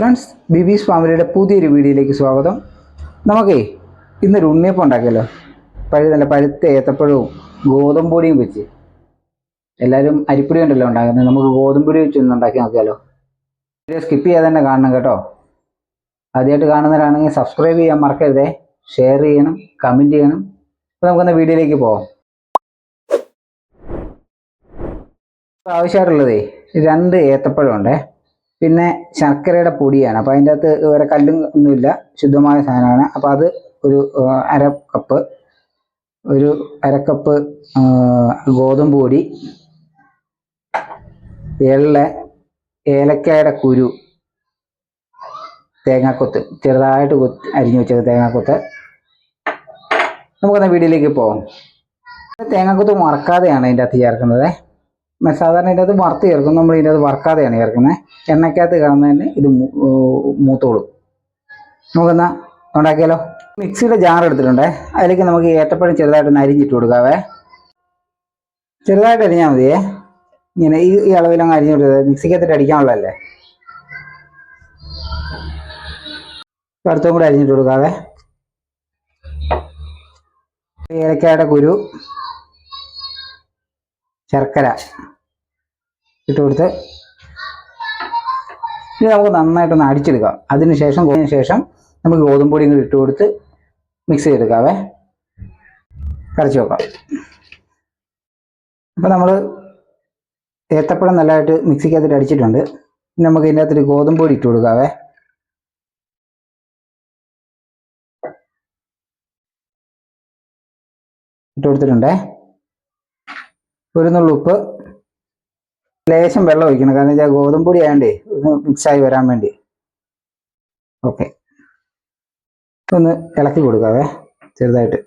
Friends, ബിബീസ് ഫാമിലിയുടെ പുതിയൊരു വീഡിയോയിലേക്ക് സ്വാഗതം. നമുക്കേ ഇന്നൊരു ഉണ്ണിയപ്പം ഉണ്ടാക്കിയല്ലോ. നല്ല പഴുത്ത ഏത്തപ്പഴവും ഗോതമ്പൊടിയും വെച്ച്. എല്ലാവരും അരിപ്പൊടി ഉണ്ടല്ലോ ഉണ്ടാക്കുന്നത്, നമുക്ക് ഗോതമ്പൊടി വെച്ച് ഒന്ന് ഉണ്ടാക്കി നോക്കിയാലോ. വീഡിയോ സ്കിപ്പ് ചെയ്യാതെ തന്നെ കാണണം കേട്ടോ. ആദ്യമായിട്ട് കാണുന്നവരാണെങ്കിൽ സബ്സ്ക്രൈബ് ചെയ്യാൻ മറക്കരുതേ, ഷെയർ ചെയ്യണം, കമൻറ്റ് ചെയ്യണം. അപ്പോൾ നമുക്കൊന്ന് വീഡിയോയിലേക്ക് പോകാം. ആവശ്യമായിട്ടുള്ളതേ 2 ഏത്തപ്പഴമുണ്ടേ, പിന്നെ ശർക്കരയുടെ പൊടിയാണ്. അപ്പോൾ അതിൻ്റെ അകത്ത് വേറെ കല്ലും ഒന്നുമില്ല, ശുദ്ധമായ സാധനമാണ്. അപ്പോൾ അത് ഒരു അര കപ്പ് ഗോതമ്പ് പൊടി, ഏലക്കായുടെ കുരു, തേങ്ങാക്കൊത്ത് ചെറുതായിട്ട് അരിഞ്ഞു വെച്ചത് തേങ്ങാക്കൊത്ത്. നമുക്കൊന്ന് വീഡിയോയിലേക്ക് പോകാം. തേങ്ങാക്കൊത്ത് മറക്കാതെയാണ് ഇതിൻ്റെ അകത്ത് ചേർക്കുന്നത്. സാധാരണ ഇതിൻ്റെ അത് വറുത്ത് ചേർക്കും, നമ്മൾ ഇതിൻ്റെ അത് വറുക്കാതെയാണ് ചേർക്കുന്നത്. എണ്ണയ്ക്കകത്ത് കിടന്നതിന് ഇത് മൂത്തോളും. നമുക്കെന്നാൽ ഉണ്ടാക്കിയാലോ. മിക്സിയുടെ ജാർ എടുത്തിട്ടുണ്ട്, അതിലേക്ക് നമുക്ക് ഏത്തപ്പഴം ചെറുതായിട്ടൊന്ന് അരിഞ്ഞിട്ട് കൊടുക്കാവേ. ചെറുതായിട്ട് അരിഞ്ഞാൽ മതിയേ, ഇങ്ങനെ ഈ അളവിലങ്ങ് അരിഞ്ഞിട്ട് മിക്സിക്കകത്തിട്ട് അടിക്കാനുള്ളതല്ലേ. അടുത്തും കൂടെ അരിഞ്ഞിട്ട് കൊടുക്കാവേ. ഏലക്കായുടെ കുരു, ശർക്കര ഇട്ട് കൊടുത്ത് ഇനി നമുക്ക് നന്നായിട്ടൊന്ന് അടിച്ചെടുക്കാം. അതിനുശേഷം നമുക്ക് ഗോതമ്പൊടിയും കൂടി ഇട്ട് കൊടുത്ത് മിക്സ് ചെയ്തെടുക്കാവേ. കരച്ച് വെക്കാം. അപ്പോൾ നമ്മൾ ഏത്തപ്പഴം നല്ലതായിട്ട് മിക്സിക്കകത്തിട്ട് അടിച്ചിട്ടുണ്ട്. ഇനി നമുക്ക് ഇതിൻ്റെ അകത്തൊരു ഗോതമ്പൊടി ഇട്ട് കൊടുക്കാവേ. ഇട്ട് കൊടുത്തിട്ടുണ്ടേ. ഒരു നുള്ളു ഉപ്പ്, ലേശം വെള്ളം ഒഴിക്കണം, കാരണം വെച്ചാൽ ഗോതമ്പൊടി ആയതുകൊണ്ടേ ഒന്ന് മിക്സായി വരാൻ വേണ്ടി. ഓക്കെ, ഒന്ന് ഇളക്കി കൊടുക്കാവേ ചെറുതായിട്ട്.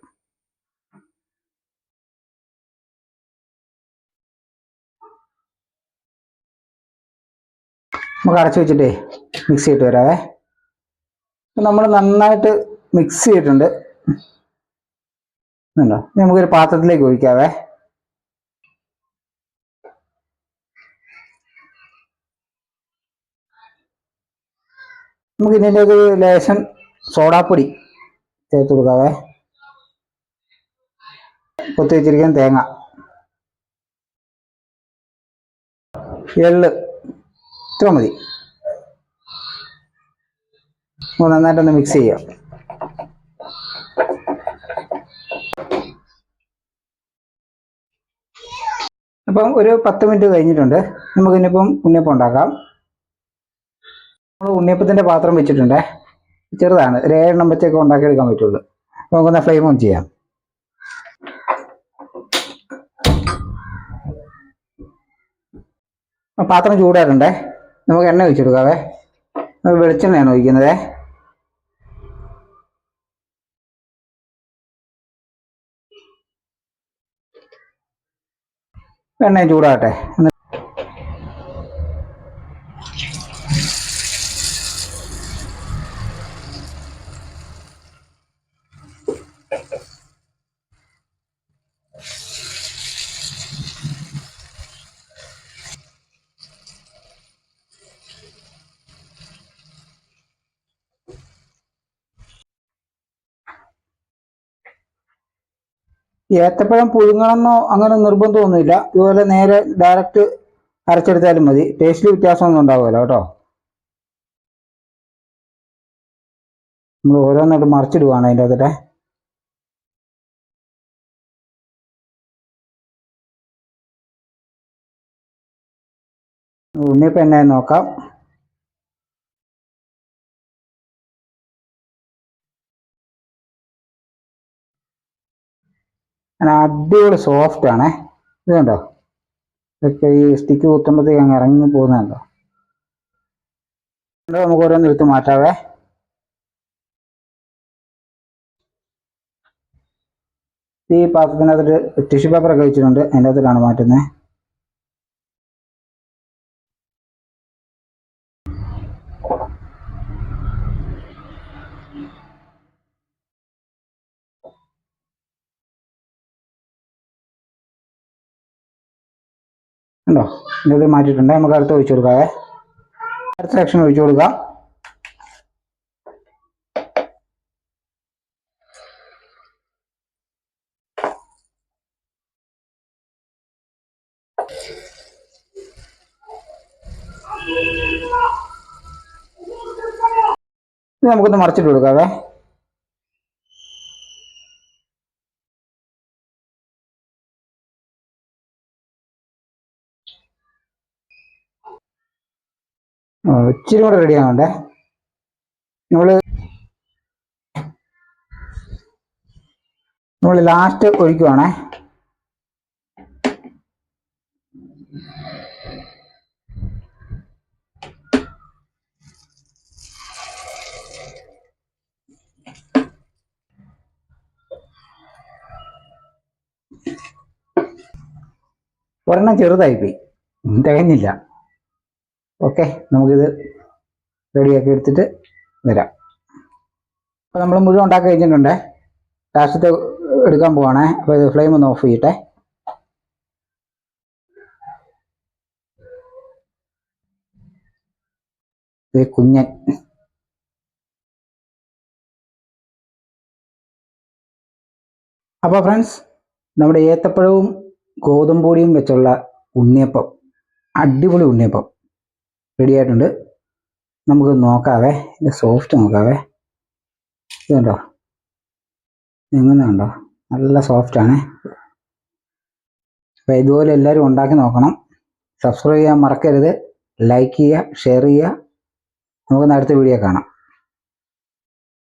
നമുക്ക് അടച്ചു വെച്ചിട്ടേ മിക്സ് ചെയ്തിട്ട് വരാവേ. നമ്മൾ നന്നായിട്ട് മിക്സ് ചെയ്തിട്ടുണ്ട്. ഉണ്ടോ, നമുക്കൊരു പാത്രത്തിലേക്ക് ഒഴിക്കാവേ. നമുക്ക് ഇതിൻ്റെ ഒരു ലേശം സോഡാപ്പൊടി ചേർത്ത് കൊടുക്കാവേ. കൊത്തി വെച്ചിരിക്കുന്ന തേങ്ങ, എള്ള് ഇത്ര മതി. നന്നായിട്ടൊന്ന് മിക്സ് ചെയ്യാം. അപ്പം ഒരു 10 മിനിറ്റ് കഴിഞ്ഞിട്ടുണ്ട്. നമുക്കിനിപ്പം ഉണ്ണിയപ്പം ഉണ്ടാക്കാം. നമ്മൾ ഉണ്ണിയപ്പത്തിൻ്റെ പാത്രം വെച്ചിട്ടുണ്ട്, ചെറുതാണ്, ഒരു 7 എണ്ണം വെച്ചൊക്കെ ഉണ്ടാക്കിയെടുക്കാൻ പറ്റുള്ളൂ. നമുക്കൊന്ന് ഫ്ലെയിം ഓൺ ചെയ്യാം. പാത്രം ചൂടായിട്ടുണ്ടേ, നമുക്ക് എണ്ണ ഒഴിച്ചെടുക്കാവേ. വെളിച്ചെണ്ണയാണ് ഒഴിക്കുന്നത്. എണ്ണ ചൂടാകട്ടെ. ഏത്തപ്പഴം പുഴുങ്ങണമെന്നോ അങ്ങനെ നിർബന്ധമൊന്നുമില്ല. ഇതുപോലെ നേരെ ഡയറക്റ്റ് അരച്ചെടുത്താലും മതി. ടേസ്റ്റിൽ വ്യത്യാസമൊന്നും ഉണ്ടാവുമല്ലോ കേട്ടോ. നമ്മൾ ഓരോന്നായിട്ട് മറിച്ചിടുവാണ് അതിൻ്റെ അകത്തെ. ഉണ്ണിയപ്പം എണ്ണ നോക്കാം. അടിപൊളി സോഫ്റ്റ് ആണേ. ഇത് കണ്ടോ, ഇതൊക്കെ ഈ സ്റ്റിക്ക് കുത്തുമ്പോഴത്തേക്ക് അങ്ങ് ഇറങ്ങി പോകുന്നുണ്ടോ. നമുക്ക് ഓരോന്ന് എടുത്ത് മാറ്റാവേ. ഈ പാത്രത്തിനകത്തൊരു ടിഷ്യൂ പേപ്പറൊക്കെ വെച്ചിട്ടുണ്ട്, അതിൻ്റെ അകത്തിലാണ് മാറ്റുന്നത്. ഉണ്ടോ, ഇതിൻ്റെ മാറ്റിയിട്ടുണ്ട്. നമുക്ക് അടുത്ത് ഒഴിച്ചു കൊടുക്കാവേ. അടുത്ത സെക്ഷൻ ഒഴിച്ചു കൊടുക്കാം. ഇത് നമുക്കൊന്ന് മറിച്ചിട്ട് കൊടുക്കാവേ. ഇച്ചിരി കൂടെ റെഡി ആവണ്ടേ. നമ്മൾ ലാസ്റ്റ് ഒഴിക്കുവാണേ. ഒരെണ്ണം ചെറുതായിപ്പോയി, തികഞ്ഞില്ല. ഓക്കെ, നമുക്കിത് റെഡിയാക്കി എടുത്തിട്ട് വരാം. അപ്പോൾ നമ്മൾ മുഴുവൻ ഉണ്ടാക്കി കഴിഞ്ഞിട്ടുണ്ടേ. ലാസ്റ്റത്തെ എടുക്കാൻ പോവാണേ. അപ്പോൾ ഇത് ഫ്ലെയിം ഒന്ന് ഓഫ് ചെയ്യട്ടെ. ഇത് കുഞ്ഞൻ. അപ്പോൾ ഫ്രണ്ട്സ്, നമ്മുടെ ഏത്തപ്പഴവും ഗോതമ്പൊടിയും വെച്ചുള്ള ഉണ്ണിയപ്പം, അടിപൊളി ഉണ്ണിയപ്പം റെഡി ആയിട്ടുണ്ട്. നമുക്ക് നോക്കാവേ. ഇത് സോഫ്റ്റ് നോക്കാവേ. ഇത് കണ്ടോ, എങ്ങനെ കണ്ടോ, നല്ല സോഫ്റ്റാണ്. അപ്പോൾ ഇതുപോലെ എല്ലാവരും ഉണ്ടാക്കി നോക്കണം. സബ്സ്ക്രൈബ് ചെയ്യാൻ മറക്കരുത്. ലൈക്ക് ചെയ്യുക, ഷെയർ ചെയ്യുക. നമുക്ക് അടുത്ത വീഡിയോ കാണാം.